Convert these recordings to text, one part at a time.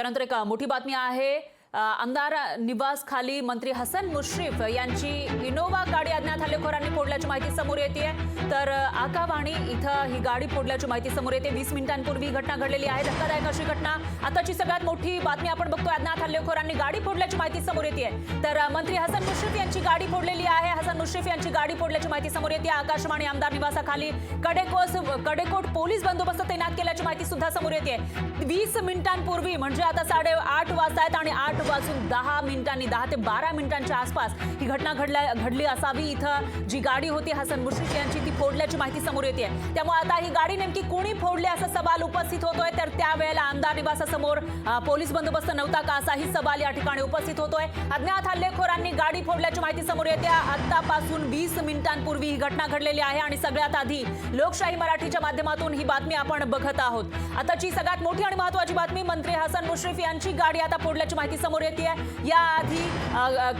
त्यानंतर एक मोठी बातमी आहे। आमदार निवास खाली मंत्री हसन मुश्रीफ यांची इनोवा गाडी अज्ञात हल्लेखोरांनी फोडल्याची माहिती समोर येते। तर आकावाणी इथं ही गाडी फोडल्याची माहिती समोर येते। 20 मिनिटांपूर्वी घटना घडलेली आहे। धक्कादायक अशी घटना। आताची सगळ्यात मोठी बातमी आपण बघतोय, अज्ञात हल्लेखोरांनी गाडी फोडल्याची माहिती समोर येते। तर मंत्री हसन मुश्रीफ यांची गाडी फोडलेली आहे। हसन मुश्रीफ यांची गाडी फोडल्याची माहिती समोर येते। आकाशवाणी आमदार निवासाखाली कडेकोट पोलीस बंदोबस्त तैनात केल्याची माहिती सुद्धा समोर येते। 20 मिनिटांपूर्वी म्हणजे आता 8:30 वाजता आहेत आणि 8 वाजून 10 मिनिटांनी 10 ते 12 मिनिटांच्या आसपास ही घटना घडली असावी। इथं जी गाडी होती हसन मुश्रीफ यांची ती फोडल्याची माहिती समोर येते। त्यामुळे आता ही गाडी नेमकी कोणी फोडली असा सवाल उपस्थित होतोय। तर त्यावेळेला आमदार निवासासमोर पोलीस बंदोबस्त नव्हता का असाही सवाल या ठिकाणी उपस्थित होतोय। अज्ञात हल्लेखोरांनी गाडी फोडल्याची माहिती समोर येते। आतापासून 20 मिनिटांपूर्वी ही घटना घडलेली आहे आणि सगळ्यात आधी लोकशाही मराठीच्या माध्यमातून ही बातमी आपण बघत आहोत। आताची सगळ्यात मोठी आणि महत्त्वाची बातमी, मंत्री हसन मुश्रीफ यांची गाडी आता फोडल्याची माहिती समोर येते। याआधी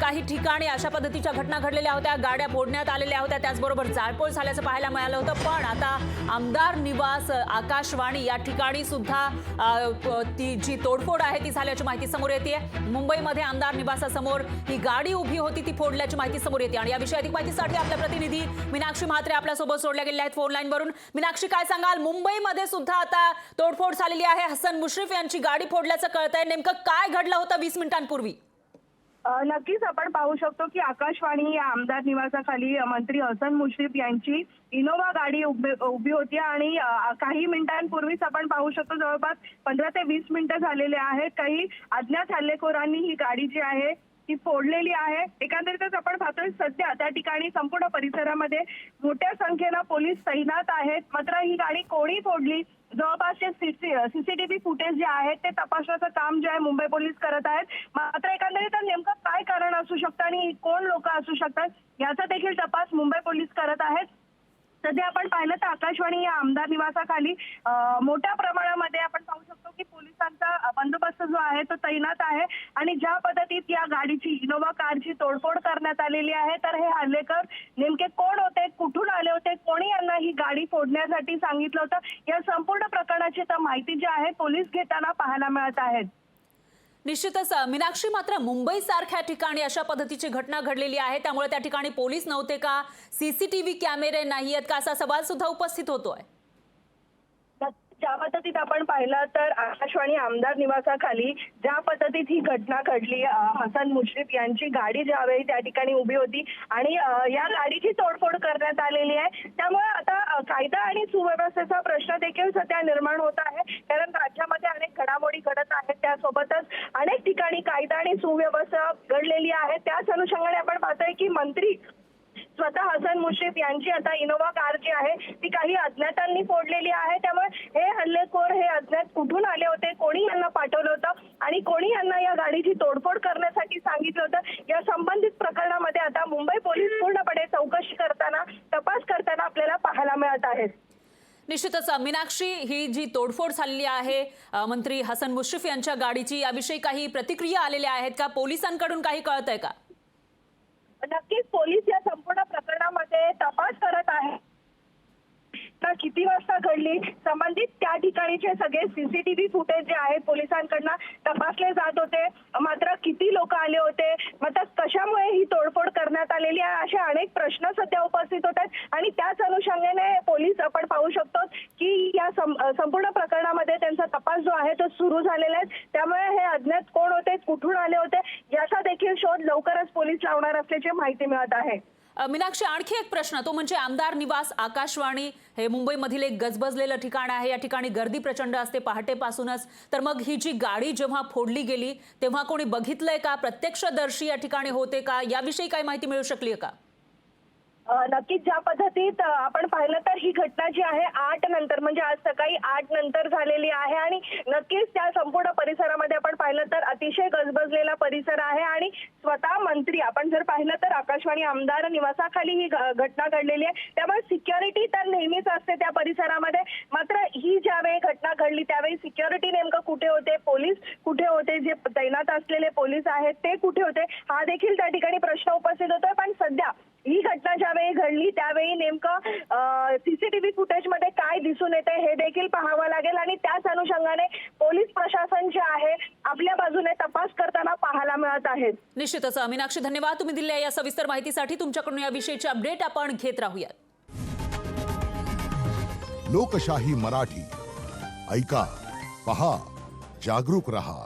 काही ठिकाणी अशा पद्धतीच्या घटना घडलेल्या होत्या, गाड्या फोडण्यात आलेल्या होत्या, त्याचबरोबर जाळपोळ झाल्याचं पाहायला मिळालं होतं। पण आता आमदार निवास आकाशवाणी या ठिकाणी सुद्धा ती जी तोडफोड आहे ती झाल्याची माहिती समोर येते। मुंबईमध्ये आमदार निवासासमोर ही गाडी उभी होती, ती फोडल्याची माहिती समोर येते। आणि याविषयी अधिक माहितीसाठी आपल्या प्रतिनिधी मीनाक्षी म्हात्रे आपल्यासोबत जोडल्या गेल्या आहेत फोन लाईनवरून। मीनाक्षी, काय सांगाल, मुंबईमध्ये सुद्धा आता तोडफोड झालेली आहे, हसन मुश्रीफ यांची गाडी फोडल्याचं कळतंय, नेमकं काय घडलं होतं 20 मिनिटांपूर्वी? नक्कीच आपण पाहू शकतो की आकाशवाणी या आमदार निवासाखाली मंत्री हसन मुश्रीफ यांची इनोवा गाडी उभी होती आणि काही मिनिटांपूर्वीच आपण पाहू शकतो जवळपास 15 ते 20 मिनिटं झालेले आहेत। काही अज्ञात हल्लेखोरांनी ही गाडी जी आहे ती फोडलेली आहे। एकंदरीतच आपण पाहतोय सध्या त्या ठिकाणी संपूर्ण परिसरामध्ये मोठ्या संख्येनं पोलीस तैनात आहेत। मात्र ही गाडी कोणी फोडली, जवळपासचे सीसीटीव्ही फुटेज जे आहेत ते तपासण्याचं काम जे आहे मुंबई पोलीस करत आहेत। मात्र एकंदरीत नेमकं काय कारण असू शकतं आणि कोण लोक असू शकतात याचा देखील तपास मुंबई पोलीस करत आहेत। सध्या आपण पाहिलं तर आकाशवाणी या आमदार निवासाखाली मोठ्या प्रमाणामध्ये आपण पाहू शकतो की पोलिसांचा बंदोबस्त जो आहे तो तैनात आहे आणि ज्या पद्धतीत या गाडीची इनोवा कारची तोडफोड करण्यात आलेली आहे, तर हे हल्लेखोर नेमके कोण होते, कुठून आले होते, कोणी यांना ही गाडी फोडण्यासाठी सांगितलं होतं, या संपूर्ण प्रकरणाची तर माहिती जी आहे पोलीस घेताना पाहायला मिळत आहेत। निश्चितच मीनाक्षी, मात्र मुंबई सारख्या ठिकाणी अशा पद्धतीची घटना घडलेली आहे, त्यामुळे त्या ठिकाणी पोलीस नव्हते का, सीसीटीव्ही कॅमेरे नाहीयेत का, असा सवाल सुद्धा उपस्थित होतोय। ज्या पद्धतीत आपण पाहिलं तर आकाशवाणी आमदार निवासाखाली ज्या पद्धतीत ही घटना घडली, हसन मुश्रीफ यांची गाडी ज्यावेळी त्या ठिकाणी उभी होती आणि या गाडीची तोडफोड करण्यात आलेली आहे। त्यामुळे आता कायदा आणि सुव्यवस्थेचा प्रश्न देखील सध्या निर्माण होत आहे, कारण राज्यामध्ये अनेक घडामोडी घडत आहेत, त्यासोबतच अनेक ठिकाणी कायदा आणि सुव्यवस्था घडलेली आहे। त्याच अनुषंगाने आपण पाहतोय की मंत्री स्वतः हसन मुश्रीफ यांची आता इनोवा कार जी आहे ती काही अज्ञातांनी फोडलेली आहे। त्यामुळे हे हल्लेखोर हे अज्ञात कुठून आले होते, कोणी यांना पाठवलं होतं आणि कोणी यांना या गाडीची तोडफोड करण्यासाठी सांगितलं होतं, या संबंधित प्रकरणामध्ये आता मुंबई पोलीस पूर्णपणे चौकशी करताना, तपास करताना आपल्याला पाहायला मिळत आहेत। निश्चितच मीनाक्षी, ही जी तोडफोड झालेली आहे मंत्री हसन मुश्रीफ यांच्या गाडीची, याविषयी काही प्रतिक्रिया आलेल्या आहेत का, पोलिसांकडून काही कळतंय का? नक्कीच पोलीस या संपूर्ण प्रकरणामध्ये तपास करत आहे। किती वाजता घडली, संबंधित त्या ठिकाणीचे सगळे सीसीटीव्ही फुटेज जे आहेत पोलिसांकडनं तपासले जात होते। मात्र किती लोक आले होते, मात्र कशामुळे ही तोडफोड करण्यात आलेली आहे, असे अनेक प्रश्न सध्या उपस्थित होत आहेत आणि त्याच अनुषंगाने पोलीस आपण पाहू शकतो की या संपूर्ण प्रकरणामध्ये त्यांचा तपास जो आहे तो सुरू झालेला आहे। त्यामुळे हे अज्ञात कोण होते, कुठून आले होते याचा देखील शोध लवकरच पोलीस लावणार असल्याची माहिती मिळत आहे। मीनाक्षी, आणखी एक प्रश्न, तो म्हणजे आमदार निवास आकाशवाणी हे मुंबईमधील एक गजबजलेलं ठिकाण आहे, या ठिकाणी गर्दी प्रचंड असते पहाटेपासूनच। तर मग ही जी गाडी जेव्हा फोडली गेली तेव्हा कोणी बघितलंय का, प्रत्यक्षदर्शी या ठिकाणी होते का, याविषयी काही माहिती मिळू शकली का? नक्कीच ज्या पद्धतीत आपण पाहिलं तर ही घटना जी आहे 8 नंतर म्हणजे आज सकाळी 8 नंतर झालेली आहे आणि नक्कीच त्या संपूर्ण परिसरामध्ये आपण पाहिलं तर अतिशय गजबजलेला परिसर आहे आणि स्वतः मंत्री आपण जर पाहिलं तर आकाशवाणी आमदार निवासाखाली ही घटना घडलेली आहे। त्यामुळे सिक्युरिटी तर नेहमीच असते त्या परिसरामध्ये, मात्र ही ज्यावेळी घटना घडली त्यावेळी सिक्युरिटी नेमकं कुठे होते, पोलीस कुठे होते, जे तैनात असलेले पोलीस आहेत ते कुठे होते, हा देखील त्या ठिकाणी प्रश्न उपस्थित होतोय। पण सध्या ही घटना ज्यावेळी घडली त्यावेळी नेमकं सीसीटीव्ही फुटेजमध्ये काय दिसून येते हे देखील पाहावं लागेल आणि त्याच अनुषंगाने पोलीस प्रशासन जे आहे आपल्या बाजूने तपास करताना पाहायला मिळत आहेत. निश्चितच मीनाक्षी, धन्यवाद तुम्ही दिलेल्या या सविस्तर माहितीसाठी. तुमच्याकडून याविषयीची अपडेट आपण घेत राहूयात. लोकशाही मराठी ऐका, पहा, जागरूक रहा.